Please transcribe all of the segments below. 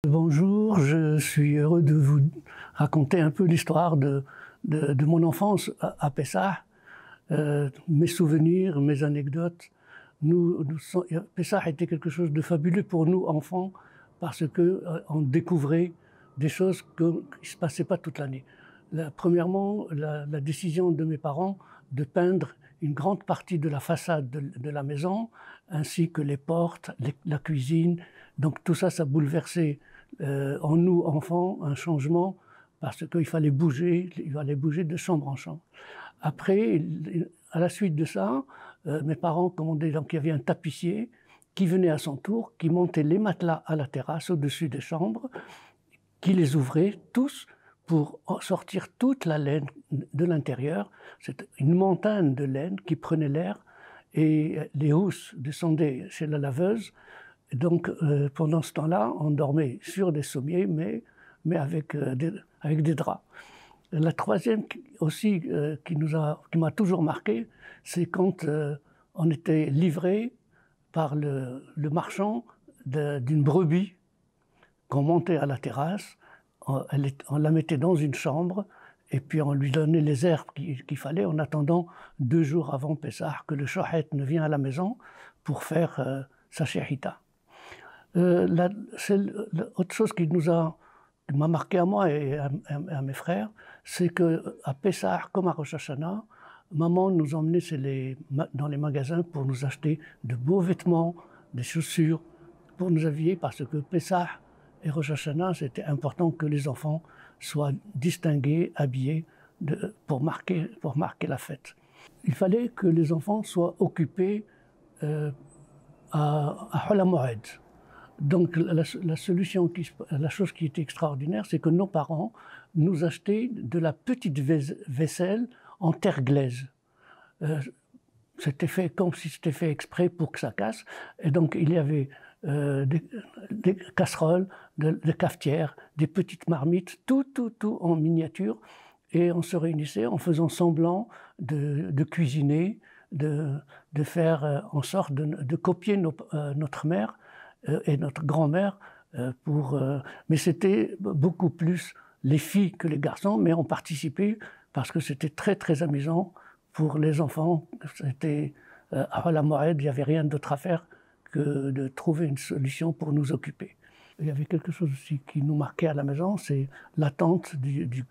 Bonjour, je suis heureux de vous raconter un peu l'histoire de mon enfance à Pessah, mes souvenirs, mes anecdotes. Pessah était quelque chose de fabuleux pour nous, enfants, parce qu'on découvrait des choses qui ne se passaient pas toute l'année. Premièrement, la décision de mes parents de peindre une grande partie de la façade de la maison, ainsi que les portes, la cuisine. Donc tout ça, ça bouleversait en nous, enfants, un changement, parce qu'il fallait bouger de chambre en chambre. Après, à la suite de ça, mes parents commandaient, donc il y avait un tapissier qui venait à son tour, qui montait les matelas à la terrasse au-dessus des chambres, qui les ouvrait tous pour sortir toute la laine de l'intérieur. C'était une montagne de laine qui prenait l'air et les housses descendaient chez la laveuse. Donc pendant ce temps-là, on dormait sur des sommiers, mais avec des draps. La troisième aussi qui m'a toujours marqué, c'est quand on était livré par le marchand d'une brebis qu'on montait à la terrasse. On la mettait dans une chambre et puis on lui donnait les herbes qu'il fallait en attendant 2 jours avant Pessah que le shohet ne vienne à la maison pour faire sa shehita. Autre chose qui m'a marqué à moi et à mes frères, c'est qu'à Pessah, comme à Rosh Hashanah, maman nous emmenait dans les magasins pour nous acheter de beaux vêtements, des chaussures, pour nous habiller, parce que Pessah et Rosh Hashanah, c'était important que les enfants soient distingués, habillés, pour marquer la fête. Il fallait que les enfants soient occupés à Hol HaMoed. Donc la chose qui était extraordinaire, c'est que nos parents nous achetaient de la petite vaisselle en terre glaise. C'était fait comme si c'était fait exprès pour que ça casse. Et donc il y avait des casseroles, des cafetières, des petites marmites, tout en miniature. Et on se réunissait en faisant semblant de cuisiner, de faire en sorte de copier notre mère et notre grand-mère mais c'était beaucoup plus les filles que les garçons, mais on participait parce que c'était très amusant pour les enfants. C'était à la Moed, il n'y avait rien d'autre à faire que de trouver une solution pour nous occuper. Il y avait quelque chose aussi qui nous marquait à la maison, c'est l'attente du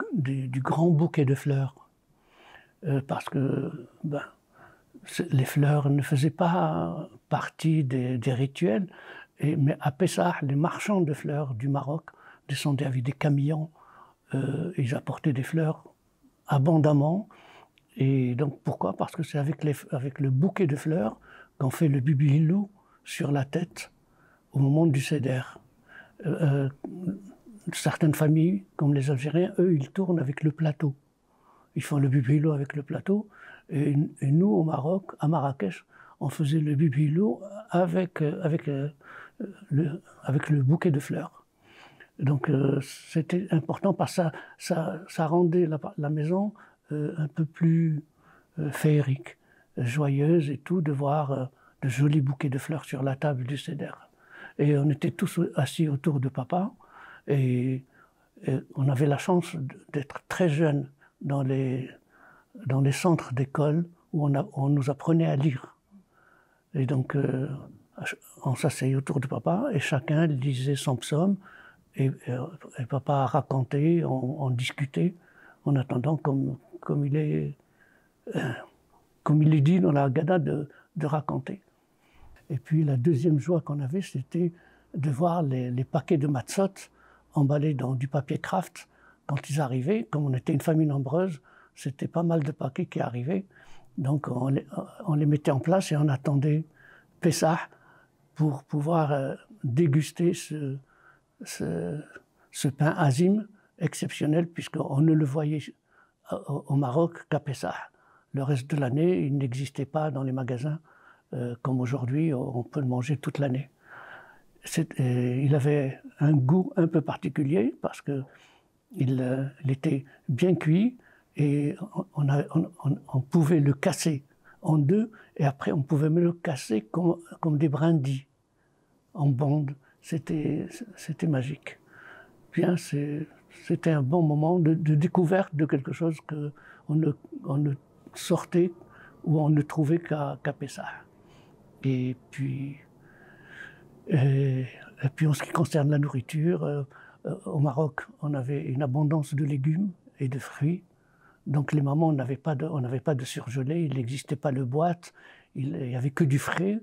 grand bouquet de fleurs. Parce que les fleurs ne faisaient pas partie des rituels, mais à Pessah, les marchands de fleurs du Maroc descendaient avec des camions, ils apportaient des fleurs abondamment. Et donc pourquoi? Parce que c'est avec le bouquet de fleurs qu'on fait le bibilou sur la tête au moment du Seder. Certaines familles, comme les Algériens, eux, ils tournent avec le plateau. Ils font le bibilou avec le plateau. Et nous, au Maroc, à Marrakech, on faisait le bibilou avec le bouquet de fleurs. Donc c'était important parce que ça rendait la maison un peu plus féerique, joyeuse et tout, de voir de jolis bouquets de fleurs sur la table du Seder. Et on était tous assis autour de papa et on avait la chance d'être très jeunes dans les centres d'école où on nous apprenait à lire. Et donc on s'asseyait autour de papa et chacun lisait son psaume et papa racontait, on discutait en attendant comme il est dit dans la Haggadah de raconter. Et puis la deuxième joie qu'on avait, c'était de voir les paquets de matzot emballés dans du papier kraft. Quand ils arrivaient, comme on était une famille nombreuse, c'était pas mal de paquets qui arrivaient. Donc on les mettait en place et on attendait Pessah pour pouvoir déguster ce pain azim exceptionnel, puisqu'on ne le voyait au Maroc qu'à Pessah. Le reste de l'année, il n'existait pas dans les magasins comme aujourd'hui, on peut le manger toute l'année. Il avait un goût un peu particulier parce qu'il était bien cuit et on pouvait le casser en deux, et après on pouvait me le casser comme des brindilles, en bande. C'était magique. Bien, c'était un bon moment de découverte de quelque chose qu'on ne sortait ou on ne trouvait qu'à Pessah. Et puis en ce qui concerne la nourriture, au Maroc, on avait une abondance de légumes et de fruits. Donc les mamans, on n'avait pas de surgelé, il n'existait pas de boîte, il n'y avait que du frais.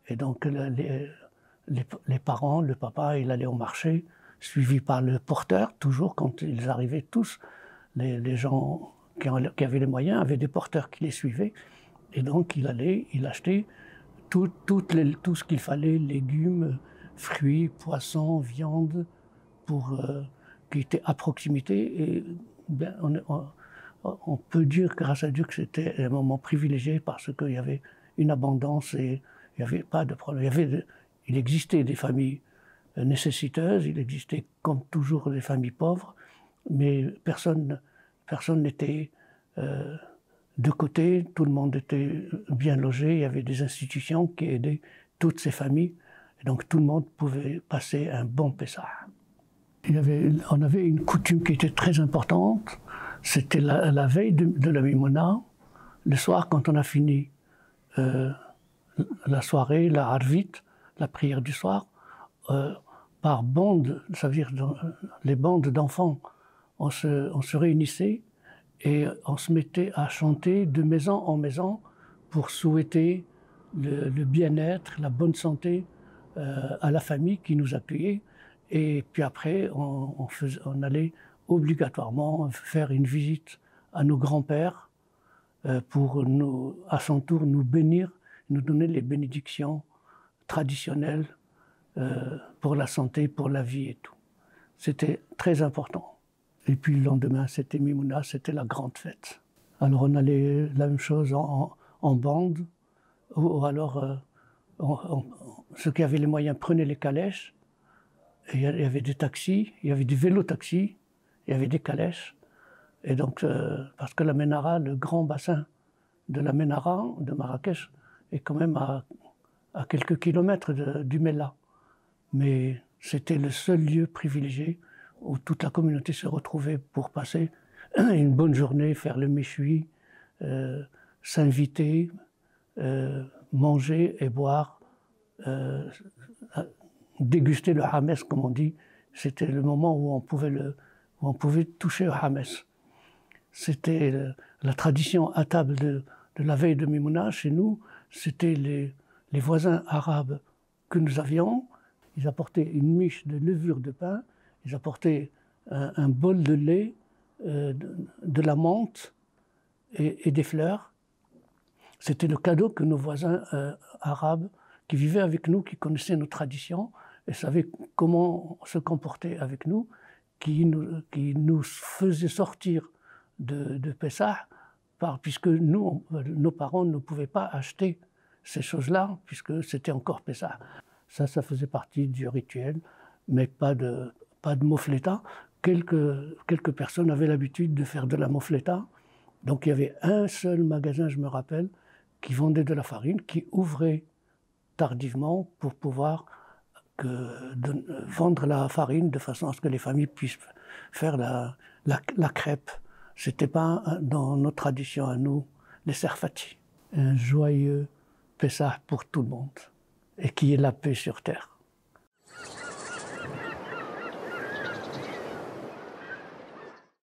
Et donc les parents, le papa, il allait au marché, suivi par le porteur, toujours quand ils arrivaient tous. Les gens qui avaient les moyens avaient des porteurs qui les suivaient. Et donc il achetait tout ce qu'il fallait, légumes, fruits, poissons, viande, qui étaient à proximité. Et ben, on peut dire, grâce à Dieu, que c'était un moment privilégié parce qu'il y avait une abondance et il n'y avait pas de problème. Il existait des familles nécessiteuses, il existait comme toujours des familles pauvres, mais personne n'était de côté, tout le monde était bien logé, il y avait des institutions qui aidaient toutes ces familles, et donc tout le monde pouvait passer un bon Pessah. On avait une coutume qui était très importante, c'était la veille de la Mimouna, le soir quand on a fini la soirée, la Harvit, la prière du soir, par bande, ça veut dire les bandes d'enfants, on se réunissait et on se mettait à chanter de maison en maison pour souhaiter le bien-être, la bonne santé à la famille qui nous accueillait. Et puis après, on allait obligatoirement faire une visite à nos grands-pères pour à son tour nous bénir, nous donner les bénédictions traditionnelles pour la santé, pour la vie et tout. C'était très important. Et puis le lendemain, c'était Mimouna, c'était la grande fête. Alors on allait la même chose en bande, ou alors ceux qui avaient les moyens prenaient les calèches. Et il y avait des taxis, il y avait des vélos-taxis, il y avait des calèches. Et donc, parce que la Ménara, le grand bassin de la Ménara, de Marrakech, est quand même à quelques kilomètres du Mela. Mais c'était le seul lieu privilégié où toute la communauté se retrouvait pour passer une bonne journée, faire le méchoui, s'inviter, manger et boire, déguster le Hamès, comme on dit. C'était le moment où on pouvait toucher au Hamès. C'était la tradition à table de la veille de Mimouna. Chez nous, c'était les voisins arabes que nous avions. Ils apportaient une miche de levure de pain, ils apportaient un bol de lait, de la menthe et des fleurs. C'était le cadeau que nos voisins arabes qui vivaient avec nous, qui connaissaient nos traditions et savaient comment se comporter avec nous, qui nous faisaient sortir de Pessah, puisque nous, nos parents ne pouvaient pas acheter ces choses-là, puisque c'était encore Pessah. Ça faisait partie du rituel, mais pas de mofleta. Quelques personnes avaient l'habitude de faire de la mofleta. Donc il y avait un seul magasin, je me rappelle, qui vendait de la farine, qui ouvrait tardivement pour pouvoir vendre la farine de façon à ce que les familles puissent faire la crêpe. Ce n'était pas dans nos traditions à nous, les Serfati. Un joyeux Pessah pour tout le monde et qu'il y ait la paix sur terre.